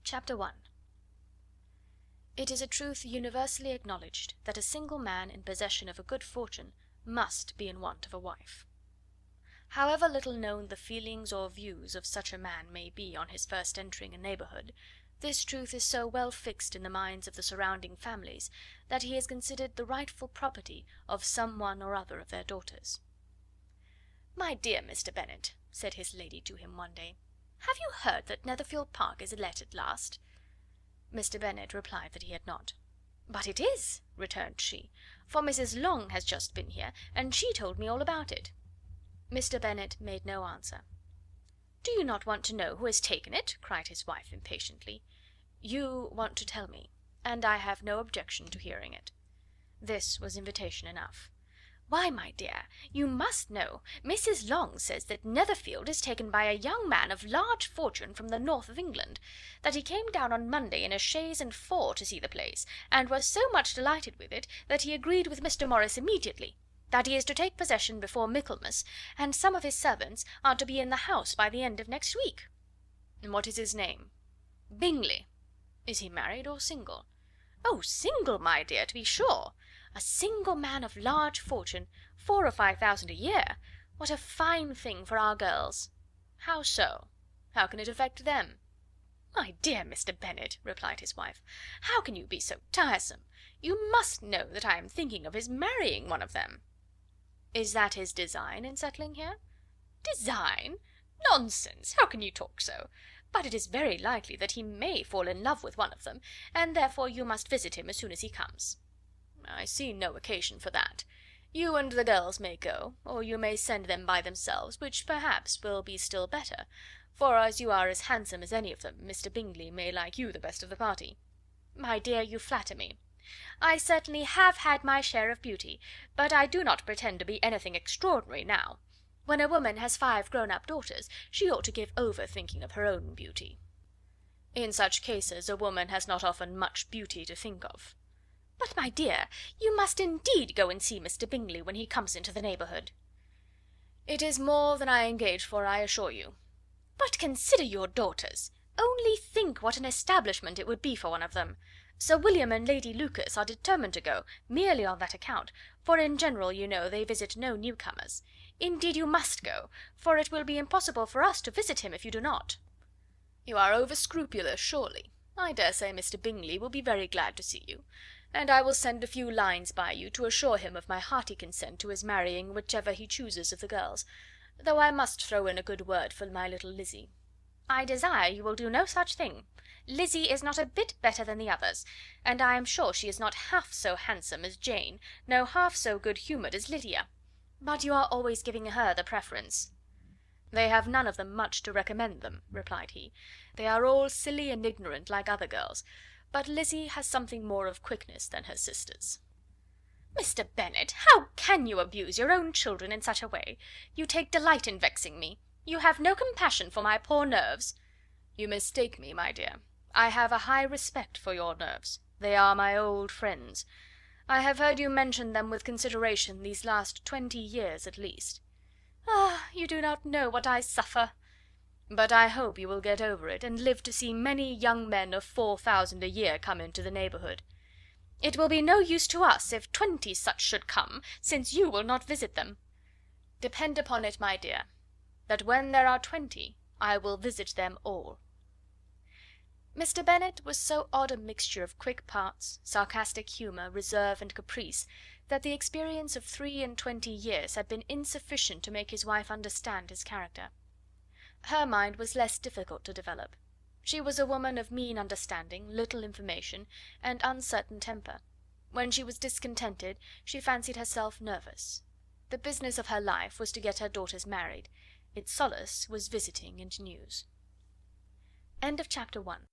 Chapter 1. It is a truth universally acknowledged that a single man in possession of a good fortune must be in want of a wife. However little known the feelings or views of such a man may be on his first entering a neighbourhood, this truth is so well fixed in the minds of the surrounding families that he is considered the rightful property of some one or other of their daughters. "My dear Mr. Bennet," said his lady to him one day, "have you heard that Netherfield Park is let at last?" Mr. Bennet replied that he had not. "But it is," returned she, "for Mrs. Long has just been here, and she told me all about it." Mr. Bennet made no answer. "Do you not want to know who has taken it?" cried his wife impatiently. "You want to tell me, and I have no objection to hearing it." This was invitation enough. "Why, my dear, you must know. Mrs. Long says that Netherfield is taken by a young man of large fortune from the north of England; that he came down on Monday in a chaise and four to see the place, and was so much delighted with it that he agreed with Mr. Morris immediately; that he is to take possession before Michaelmas, and some of his servants are to be in the house by the end of next week." "And what is his name?" "Bingley." "Is he married or single?" "Oh, single, my dear, to be sure. A single man of large fortune, 4,000 or 5,000 a year. What a fine thing for our girls!" "How so? How can it affect them?" "My dear Mr. Bennet," replied his wife, "how can you be so tiresome? You must know that I am thinking of his marrying one of them." "Is that his design in settling here?" "Design? Nonsense! How can you talk so? But it is very likely that he may fall in love with one of them, and therefore you must visit him as soon as he comes." "I see no occasion for that. You and the girls may go, or you may send them by themselves, which perhaps will be still better, for as you are as handsome as any of them, Mr. Bingley may like you the best of the party." "My dear, you flatter me. I certainly have had my share of beauty, but I do not pretend to be anything extraordinary now. When a woman has 5 grown-up daughters, she ought to give over thinking of her own beauty." "In such cases a woman has not often much beauty to think of." "But, my dear, you must indeed go and see Mr. Bingley when he comes into the neighbourhood." "It is more than I engage for, I assure you." "But consider your daughters. Only think what an establishment it would be for one of them. Sir William and Lady Lucas are determined to go, merely on that account, for in general, you know, they visit no newcomers. Indeed you must go, for it will be impossible for us to visit him if you do not." "You are over scrupulous, surely. I dare say Mr. Bingley will be very glad to see you, and I will send a few lines by you to assure him of my hearty consent to his marrying whichever he chooses of the girls, though I must throw in a good word for my little Lizzie." "I desire you will do no such thing. Lizzie is not a bit better than the others, and I am sure she is not half so handsome as Jane, nor half so good humoured as Lydia. But you are always giving her the preference." "They have none of them much to recommend them," replied he. "They are all silly and ignorant like other girls, but Lizzie has something more of quickness than her sisters." "Mr. Bennet, how can you abuse your own children in such a way? You take delight in vexing me. You have no compassion for my poor nerves." "You mistake me, my dear. I have a high respect for your nerves. They are my old friends. I have heard you mention them with consideration these last 20 years at least." "Ah, you do not know what I suffer." "But I hope you will get over it, and live to see many young men of 4,000 a year come into the neighbourhood." "It will be no use to us if 20 such should come, since you will not visit them." "Depend upon it, my dear, that when there are 20 I will visit them all." Mr. Bennet was so odd a mixture of quick parts, sarcastic humour, reserve, and caprice, that the experience of 23 years had been insufficient to make his wife understand his character. Her mind was less difficult to develop. She was a woman of mean understanding, little information, and uncertain temper. When she was discontented, she fancied herself nervous. The business of her life was to get her daughters married. Its solace was visiting and news. End of chapter 1.